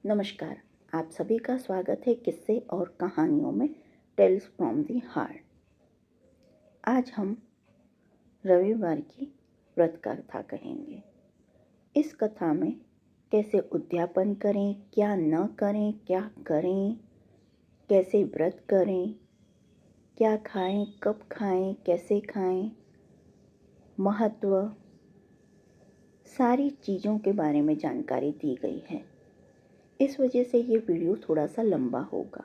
नमस्कार। आप सभी का स्वागत है किस्से और कहानियों में टेल्स फ्रॉम द हार्ट। आज हम रविवार की व्रत कथा कहेंगे। इस कथा में कैसे उद्यापन करें, क्या न करें, क्या करें, कैसे व्रत करें, क्या खाएं, कब खाएं, कैसे खाएं, महत्व, सारी चीज़ों के बारे में जानकारी दी गई है। इस वजह से ये वीडियो थोड़ा सा लंबा होगा।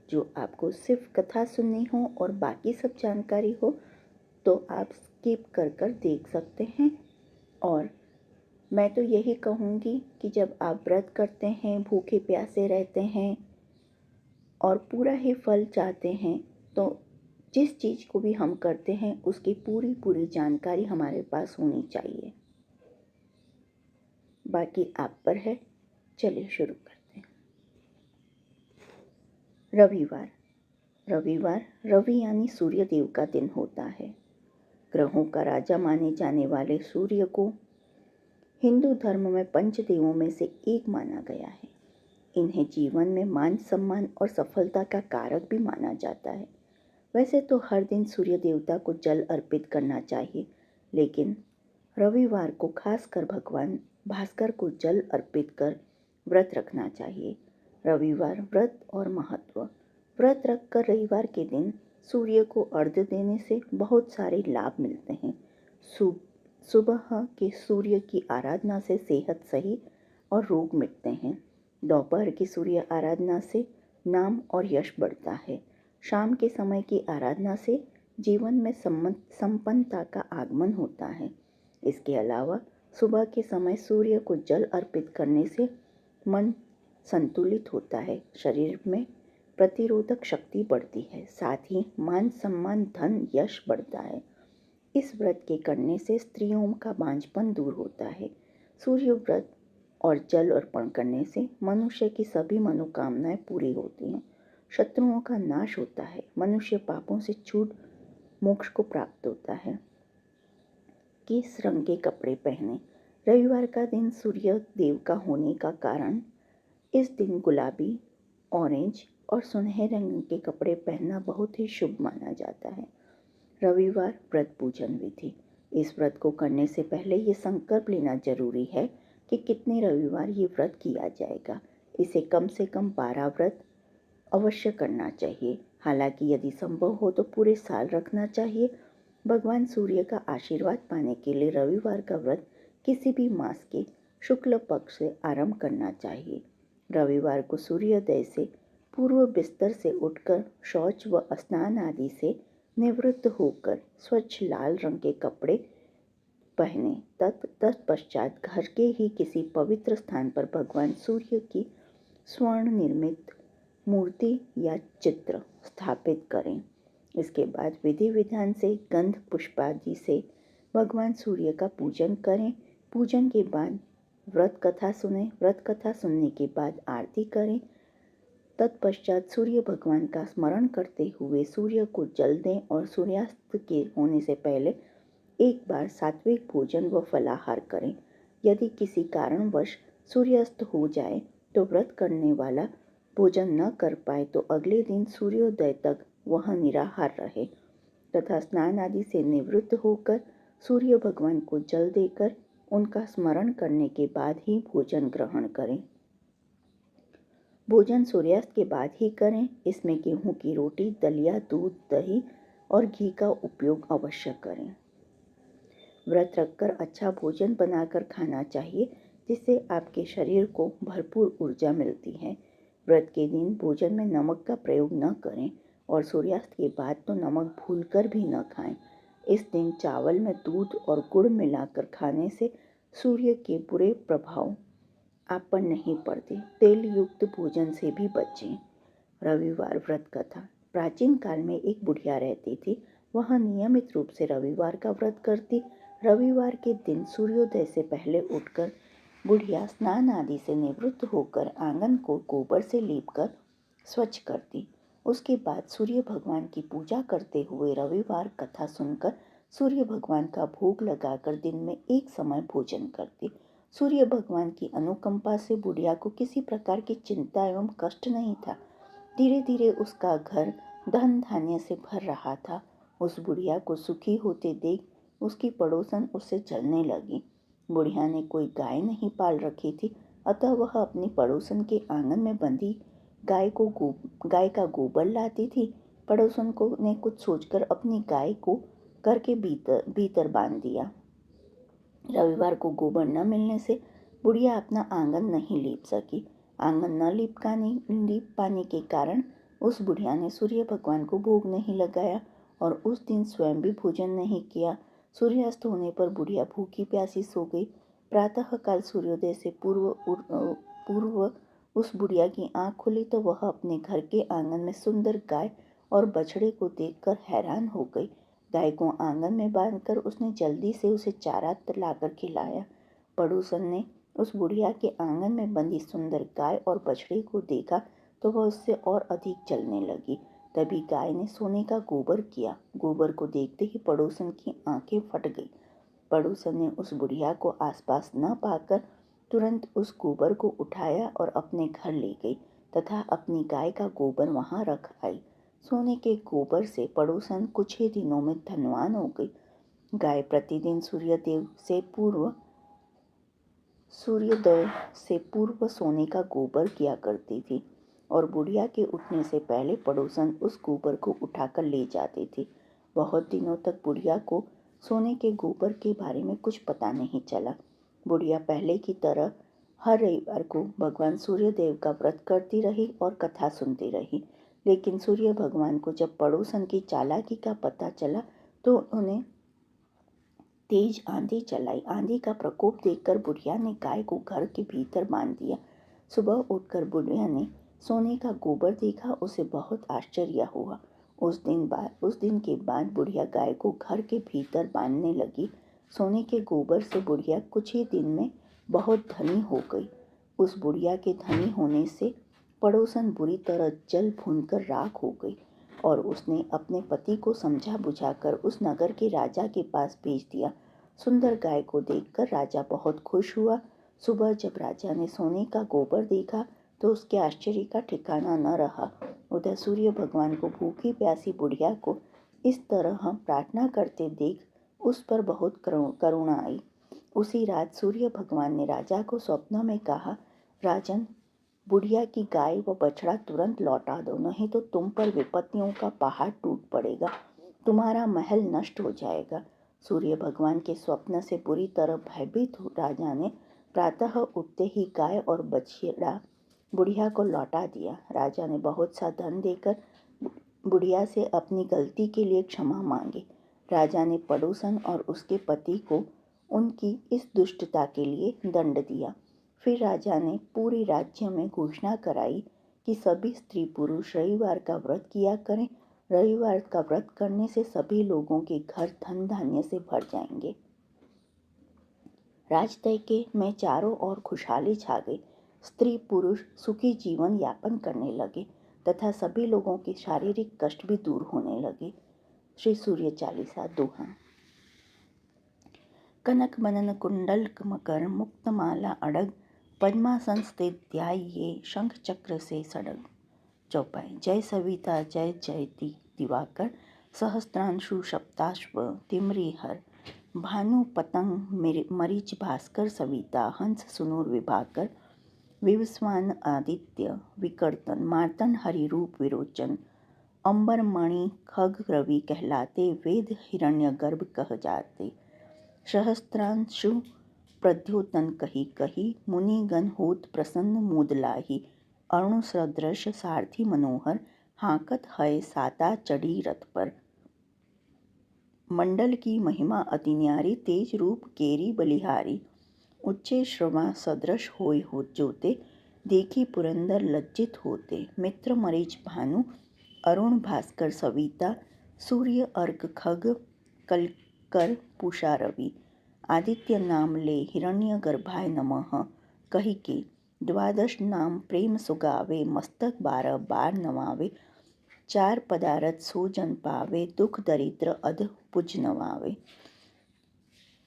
जो आपको सिर्फ कथा सुननी हो और बाकी सब जानकारी हो तो आप स्किप कर कर देख सकते हैं। और मैं तो यही कहूँगी कि जब आप व्रत करते हैं, भूखे प्यासे रहते हैं और पूरा ही फल चाहते हैं, तो जिस चीज़ को भी हम करते हैं उसकी पूरी पूरी जानकारी हमारे पास होनी चाहिए। बाकी आप पर है। चलिए शुरू करते हैं। रविवार। रविवार रवि यानी सूर्य देव का दिन होता है। ग्रहों का राजा माने जाने वाले सूर्य को हिंदू धर्म में पंचदेवों में से एक माना गया है। इन्हें जीवन में मान सम्मान और सफलता का कारक भी माना जाता है। वैसे तो हर दिन सूर्य देवता को जल अर्पित करना चाहिए, लेकिन रविवार को खासकर भगवान भास्कर को जल अर्पित कर व्रत रखना चाहिए। रविवार व्रत और महत्व। व्रत रखकर रविवार के दिन सूर्य को अर्घ्य देने से बहुत सारे लाभ मिलते हैं। सुबह के सूर्य की आराधना से सेहत सही और रोग मिटते हैं। दोपहर की सूर्य आराधना से नाम और यश बढ़ता है। शाम के समय की आराधना से जीवन में संपन्नता का आगमन होता है। इसके अलावा सुबह के समय सूर्य को जल अर्पित करने से मन संतुलित होता है, शरीर में प्रतिरोधक शक्ति बढ़ती है, साथ ही मान सम्मान धन यश बढ़ता है। इस व्रत के करने से स्त्रियों का बांझपन दूर होता है। सूर्य व्रत और जल अर्पण करने से मनुष्य की सभी मनोकामनाएं पूरी होती हैं, शत्रुओं का नाश होता है, मनुष्य पापों से छूट मोक्ष को प्राप्त होता है। किस रंग के कपड़े पहने? रविवार का दिन सूर्य देव का होने का कारण इस दिन गुलाबी, ऑरेंज और सुनहरे रंग के कपड़े पहनना बहुत ही शुभ माना जाता है। रविवार व्रत पूजन विधि। इस व्रत को करने से पहले ये संकल्प लेना जरूरी है कि कितने रविवार ये व्रत किया जाएगा। इसे कम से कम 12 व्रत अवश्य करना चाहिए। हालांकि यदि संभव हो तो पूरे साल रखना चाहिए। भगवान सूर्य का आशीर्वाद पाने के लिए रविवार का व्रत किसी भी मास के शुक्ल पक्ष से आरंभ करना चाहिए। रविवार को सूर्योदय से पूर्व बिस्तर से उठकर शौच व स्नान आदि से निवृत्त होकर स्वच्छ लाल रंग के कपड़े पहने। तत्पश्चात घर के ही किसी पवित्र स्थान पर भगवान सूर्य की स्वर्ण निर्मित मूर्ति या चित्र स्थापित करें। इसके बाद विधि विधान से गंध पुष्पादि से भगवान सूर्य का पूजन करें। पूजन के बाद व्रत कथा सुने। व्रत कथा सुनने के बाद आरती करें। तत्पश्चात सूर्य भगवान का स्मरण करते हुए सूर्य को जल दें और सूर्यास्त के होने से पहले एक बार सात्विक भोजन व फलाहार करें। यदि किसी कारणवश सूर्यास्त हो जाए तो व्रत करने वाला भोजन न कर पाए तो अगले दिन सूर्योदय तक वह निराहार रहे तथा स्नान आदि से निवृत्त होकर सूर्य भगवान को जल देकर उनका स्मरण करने के बाद ही भोजन ग्रहण करें। भोजन सूर्यास्त के बाद ही करें। इसमें गेहूं की रोटी, दलिया, दूध, दही और घी का उपयोग अवश्य करें। व्रत रखकर अच्छा भोजन बनाकर खाना चाहिए, जिससे आपके शरीर को भरपूर ऊर्जा मिलती है। व्रत के दिन भोजन में नमक का प्रयोग न करें और सूर्यास्त के बाद तो नमक भूलकर भी न खाएं। इस दिन चावल में दूध और गुड़ मिलाकर खाने से सूर्य के बुरे प्रभाव आप पर नहीं पड़ते। तेल युक्त भोजन से भी बचें। रविवार व्रत कथा। प्राचीन काल में एक बुढ़िया रहती थी। वह नियमित रूप से रविवार का व्रत करती। रविवार के दिन सूर्योदय से पहले उठकर बुढ़िया स्नान आदि से निवृत्त होकर आंगन को गोबर से लीपकर स्वच्छ करती। उसके बाद सूर्य भगवान की पूजा करते हुए रविवार कथा सुनकर सूर्य भगवान का भोग लगाकर दिन में एक समय भोजन करती। सूर्य भगवान की अनुकंपा से बुढ़िया को किसी प्रकार की चिंता एवं कष्ट नहीं था। धीरे धीरे उसका घर धन धान्य से भर रहा था। उस बुढ़िया को सुखी होते देख उसकी पड़ोसन उससे जलने लगी। बुढ़िया ने कोई गाय नहीं पाल रखी थी, अतः वह अपनी पड़ोसन के आंगन में बंधी गाय का गोबर लाती थी। पड़ोसन को ने कुछ सोचकर अपनी गाय को घर के भीतर बांध दिया। रविवार को गोबर न मिलने से बुढ़िया अपना आंगन नहीं लीप सकी। आंगन न लीप पाने के कारण उस बुढ़िया ने सूर्य भगवान को भोग नहीं लगाया और उस दिन स्वयं भी भोजन नहीं किया। सूर्यास्त होने पर बुढ़िया भूखी प्यासी सो गई। प्रातःकाल सूर्योदय से पूर्व उस बुढ़िया की आंख खुली तो वह अपने घर के आंगन में सुंदर गाय और बछड़े को देखकर हैरान हो गई। गाय को आंगन में बांधकर उसने जल्दी से उसे चारा लाकर खिलाया। पड़ोसन ने उस बुढ़िया के आंगन में बंधी सुंदर गाय और बछड़े को देखा तो वह उससे और अधिक जलने लगी। तभी गाय ने सोने का गोबर किया। गोबर को देखते ही पड़ोसन की आंखें फट गई। पड़ोसन ने उस बुढ़िया को आसपास न पाकर तुरंत उस गोबर को उठाया और अपने घर ले गई तथा अपनी गाय का गोबर वहां रख आई। सोने के गोबर से पड़ोसन कुछ ही दिनों में धनवान हो गई। गाय प्रतिदिन सूर्योदय से पूर्व सोने का गोबर किया करती थी और बुढ़िया के उठने से पहले पड़ोसन उस गोबर को उठाकर ले जाती थी। बहुत दिनों तक बुढ़िया को सोने के गोबर के बारे में कुछ पता नहीं चला। बुढ़िया पहले की तरह हर रविवार को भगवान सूर्यदेव का व्रत करती रही और कथा सुनती रही। लेकिन सूर्य भगवान को जब पड़ोसन की चालाकी का पता चला तो उन्होंने तेज आंधी चलाई। आंधी का प्रकोप देखकर बुढ़िया ने गाय को घर के भीतर बांध दिया। सुबह उठकर बुढ़िया ने सोने का गोबर देखा। उसे बहुत आश्चर्य हुआ। उस दिन के बाद बुढ़िया गाय को घर के भीतर बांधने लगी। सोने के गोबर से बुढ़िया कुछ ही दिन में बहुत धनी हो गई। उस बुढ़िया के धनी होने से पड़ोसन बुरी तरह जल भूनकर राख हो गई और उसने अपने पति को समझा बुझाकर उस नगर के राजा के पास भेज दिया। सुंदर गाय को देखकर राजा बहुत खुश हुआ। सुबह जब राजा ने सोने का गोबर देखा तो उसके आश्चर्य का ठिकाना न रहा। उधर सूर्य भगवान को भूखी प्यासी बुढ़िया को इस तरह प्रार्थना करते देख उस पर बहुत करुणा आई। उसी रात सूर्य भगवान ने राजा को स्वप्न में कहा, राजन, बुढ़िया की गाय व बछड़ा तुरंत लौटा दो, नहीं तो तुम पर विपत्तियों का पहाड़ टूट पड़ेगा, तुम्हारा महल नष्ट हो जाएगा। सूर्य भगवान के स्वप्न से बुरी तरह भयभीत राजा ने प्रातः उठते ही गाय और बछड़ा बुढ़िया को लौटा दिया। राजा ने बहुत सा धन देकर बुढ़िया से अपनी गलती के लिए क्षमा मांगी। राजा ने पड़ोसन और उसके पति को उनकी इस दुष्टता के लिए दंड दिया। फिर राजा ने पूरे राज्य में घोषणा कराई कि सभी स्त्री पुरुष रविवार का व्रत किया करें। रविवार का व्रत करने से सभी लोगों के घर धन धान्य से भर जाएंगे। राजतय में चारों ओर खुशहाली छा गई। स्त्री पुरुष सुखी जीवन यापन करने लगे तथा सभी लोगों के शारीरिक कष्ट भी दूर होने लगे। श्री सूर्य चालीसा दोहा। कनक मनन कुंडल मकर मुक्त माला अड़ग, पद्मासन स्थित ध्याये शंख चक्र से सड़ग। चौपाई। जय सविता जय जयति दिवाकर, सहस्त्रांशु सप्ताश्व तिमरी हर, भानु पतंग मरीच भास्कर सविता, हंस सुनूर विभाकर, विवस्वान आदित्य विकर्तन, मार्तन हरि रूप विरोचन, अंबर मणि खग रवि कहलाते, वेद हिरण्य गर्भ कह जाते, सहस्त्रांशु प्रद्योतन कही कही, मुनिगण होत प्रसन्न मोद लाही, अरुण सदृश सारथी मनोहर, हाकत है साता चढ़ी रथ पर। मंडल की महिमा अति न्यारी, तेज रूप केरी बलिहारी, उच्चे श्रवा सदृश होय हो जोते, देखी पुरंदर लज्जित होते, मित्र मरीच भानु अरुण भास्कर सविता, सूर्य अर्क खग कलकर पूषा रवि, आदित्य नाम ले हिरण्य गर्भाय नमः, कही के द्वादश नाम प्रेम सुगावे, मस्तक 12 बार नवावे, 4 पदारथ सो जन पावे, दुख दरिद्र अध पुज नवावे।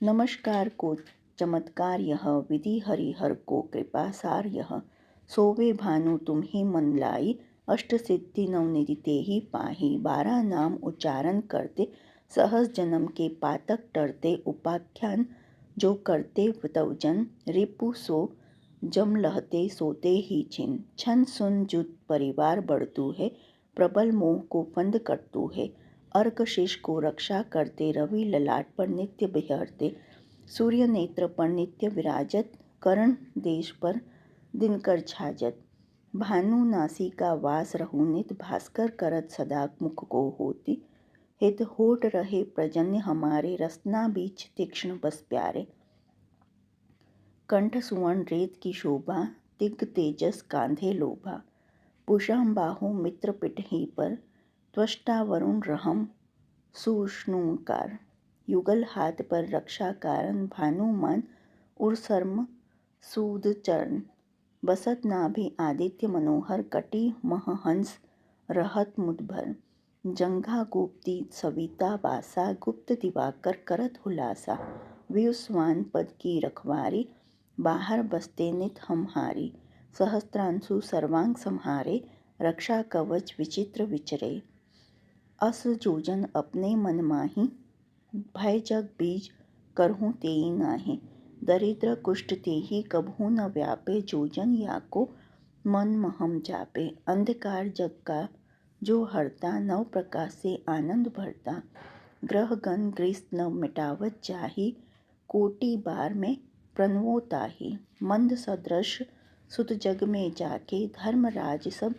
नमस्कार को चमत्कार यह विधि हरिहर को कृपा सार यह। सोवे भानु तुम्हें मन लाई, अष्ट सिद्धि नवनिधि ते ही पाही। 12 नाम उच्चारण करते, सहस जन्म के पातक टरते। उपाख्यान जो करते तवजन, रिपु सो जम लहते सोते ही छिन। छन सुन जुत परिवार बढ़तु है, प्रबल मोह को फंद कटतु है। अर्क शेष को रक्षा करते, रवि ललाट पर नित्य बिहरते। सूर्य नेत्र पर नित्य विराजत, करण देश पर दिनकर छाजत। भानु नासिका वास रहु नित, भास्कर करत सदा मुख को होती। हित होठ रहे प्रजन्य हमारे, रसना बीच तीक्ष्ण बस प्यारे। कंठ सुवर्ण रेत की शोभा, दिग्ग तेजस कांधे लोभा। पुषम बाहु मित्र पिठही पर, त्वष्टा वरुण रहम सूष्णुकार। युगल हाथ पर रक्षा कारण, भानुमान उर्सर्म सूद चरण। बसत नाभि आदित्य मनोहर, कटी मह हंस रहत मुदभर। जंघा गुप्ती सविता बासा, गुप्त दिवाकर करत हुलासा। व्युस्वान पद की रखवारी, बाहर बसते नित हमहारी। सहस्त्रांशु सर्वांग सम्हारे, रक्षा कवच विचित्र विचरे। अस जोजन अपने मन माही, भय जग बीज करहूँ तेई नाही। दरिद्र कुष्ठ तेहि कबहू न व्यापे, जोजन याको मन महम जापे। अंधकार जग का जो हरता, नव प्रकाश से आनंद भरता। ग्रह गण ग्रीस न मिटावत जाहि, कोटि बार में प्रणवो ताहि। मंद सदृश सुत जग में जाके, धर्मराज सब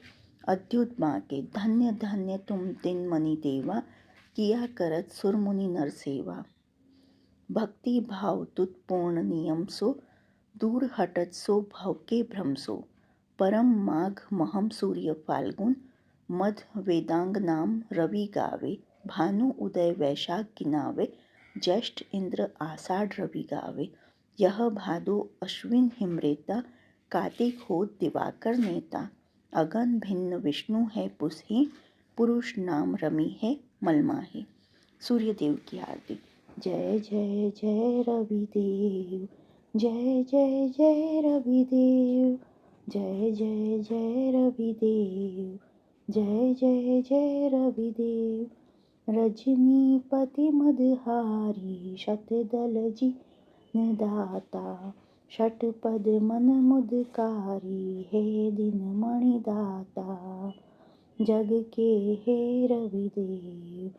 अद्युत बाके। धन्य धन्य तुम दिन मणि देवा, किया करत सुर मुनि नर सेवा। भक्ति भाव तुत पूर्ण नियम सो, दूर हटत सो भव के भ्रम सो। परम माघ महम सूर्य फाल्गुन, मध्य वेदांग नाम रवि गावे। भानु उदय वैशाख गिनावे, ज्येष्ठ इंद्र आषाढ़ रवि गावे। यह भादो अश्विन हिमरेता, कार्तिक होत दिवाकर नेता। अगन भिन्न विष्णु है पुसहि, पुरुष नाम रमि है मलमाही। सूर्यदेव की आरती। जय जय जय रविदेव, जय जय जय रविदेव, जय जय जय रविदेव, जय जय जय रविदेव। रजनीपति मदहारी, शतदल जिन दाता। षटपद मन मुदकारी, हे दिन मणि दाता। जग के हे रविदेव,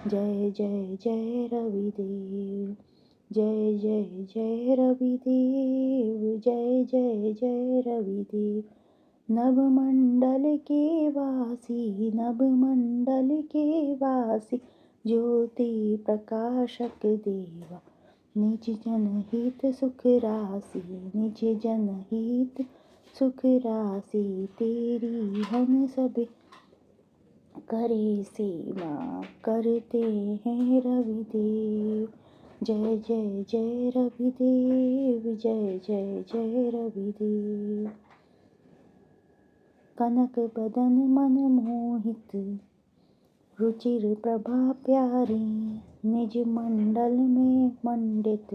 जय जय जय रविदेव, जय जय जय रविदेव, जय जय जय रविदेव। नभमंडल के वासी, नभमंडल के वासी, ज्योति प्रकाशक देवा। निज जनहित सुख राशि, निज जनहित सुख राशि। तेरी हम सब करे सेवा, करते हैं रविदेव। जय जय जय रविदेव, जय जय जय रविदेव। कनक बदन मन मोहित, रुचिर प्रभा प्यारी। निज मंडल में मंडित,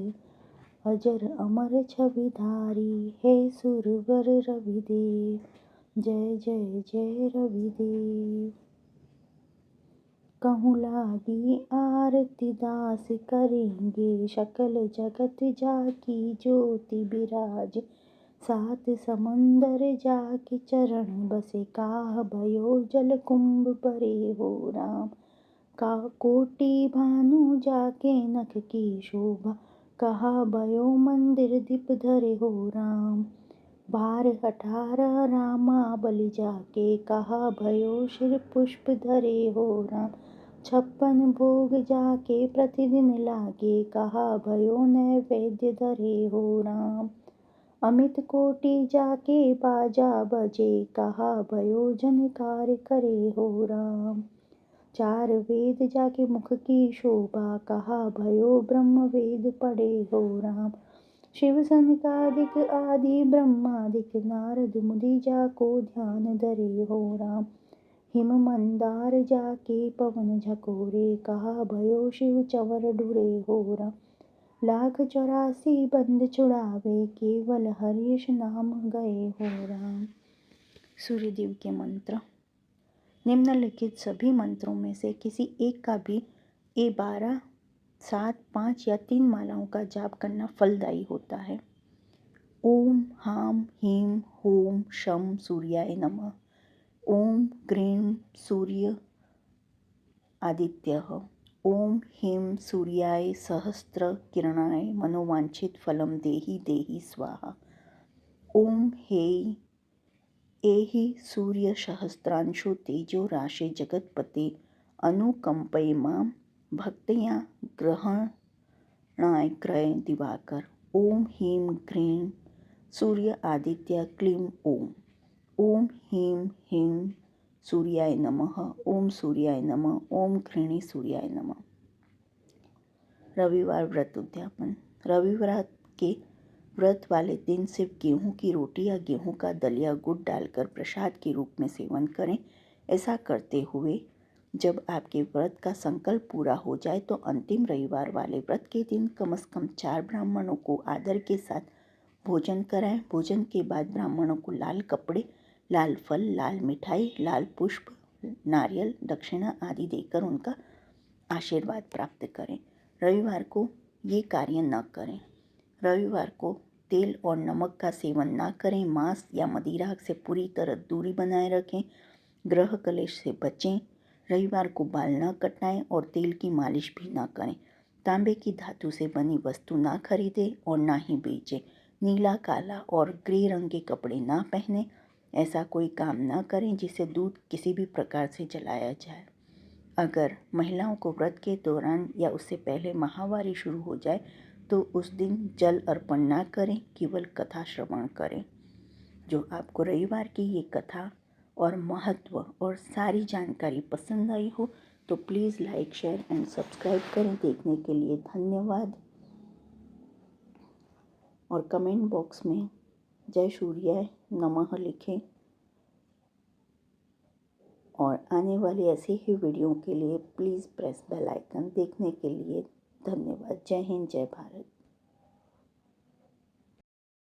अजर अमर छविधारी। हे सुरवर रविदेव, जय जय जय रविदेव। कहूँ लागी आरती दास करेंगे, सकल जगत जाकी ज्योति बिराज। सात समंदर जाके चरण बसे, काह भयो जल कुंभ भरे हो राम। का कोटि भानु जाके नख की शोभा, कहा भयो मंदिर दीप धरे हो राम। 12 18 रामा बलि जाके, कहा भयो शिर पुष्प धरे हो राम। 56 भोग जाके प्रतिदिन लागे, कहा भयो नैवेद्य धरे हो राम। अमित कोटि जाके बाजा बजे, कहा भयो झनकार करे हो राम। 4 वेद जाके मुख की शोभा, कहा भयो ब्रह्म वेद पढ़े हो राम। शिव सनकादिक आदि ब्रह्मादिक, नारद मुनि जाको ध्यान धरे हो राम। हिम मंदार जाके पवन झकोरे, कहा भयो शिव चंवर ढुरे हो राम। लाख 84 बंद छुड़ावे, केवल हरीश नाम गए हो राम। सूर्यदेव के मंत्र। निम्नलिखित सभी मंत्रों में से किसी एक का भी 12, 7, 5 या 3 मालाओं का जाप करना फलदायी होता है। ओम हाम हीम होम शम सूर्याय नमः। ओम ग्रीं सूर्य आदित्यः। ओम ह्रीं सूर्याय सहस्त्र किरणाय मनोवांछित फलम देहि देहि स्वाहा। ओम हे एहि सूर्य सहस्त्रांशो तेजो राशे जगतपते अनुकंपय मां भक्त्या ग्रहणाय क्रय दिवाकर। ओम ह्रीं ग्रीं सूर्य आदित्य क्लीं ओम। ओम ह्रीं ह्रीं सूर्याय नमः। ओम सूर्याय नमः। ओम घृणी सूर्याय नमः। रविवार व्रत उद्यापन। रविवार के व्रत वाले दिन सिर्फ गेहूं की रोटी या गेहूं का दलिया गुड़ डालकर प्रसाद के रूप में सेवन करें। ऐसा करते हुए जब आपके व्रत का संकल्प पूरा हो जाए तो अंतिम रविवार वाले व्रत के दिन कम से कम 4 ब्राह्मणों को आदर के साथ भोजन कराएं। भोजन के बाद ब्राह्मणों को लाल कपड़े, लाल फल, लाल मिठाई, लाल पुष्प, नारियल, दक्षिणा आदि देकर उनका आशीर्वाद प्राप्त करें। रविवार को ये कार्य न करें। रविवार को तेल और नमक का सेवन न करें। मांस या मदिरा से पूरी तरह दूरी बनाए रखें। ग्रह कलेश से बचें। रविवार को बाल न कटाएं और तेल की मालिश भी न करें। तांबे की धातु से बनी वस्तु ना खरीदें और ना ही बेचें। नीला, काला और ग्रे रंग के कपड़े ना पहनें। ऐसा कोई काम ना करें जिससे दूध किसी भी प्रकार से जलाया जाए। अगर महिलाओं को व्रत के दौरान या उससे पहले माहवारी शुरू हो जाए तो उस दिन जल अर्पण ना करें, केवल कथा श्रवण करें। जो आपको रविवार की ये कथा और महत्व और सारी जानकारी पसंद आई हो तो please like, share and subscribe करें। देखने के लिए धन्यवाद। और कमेंट बॉक्स में जय सूर्याय नमः लिखें। और आने वाली ऐसी ही वीडियो के लिए प्लीज़ प्रेस बेल आइकन। देखने के लिए धन्यवाद। जय हिंद, जय भारत।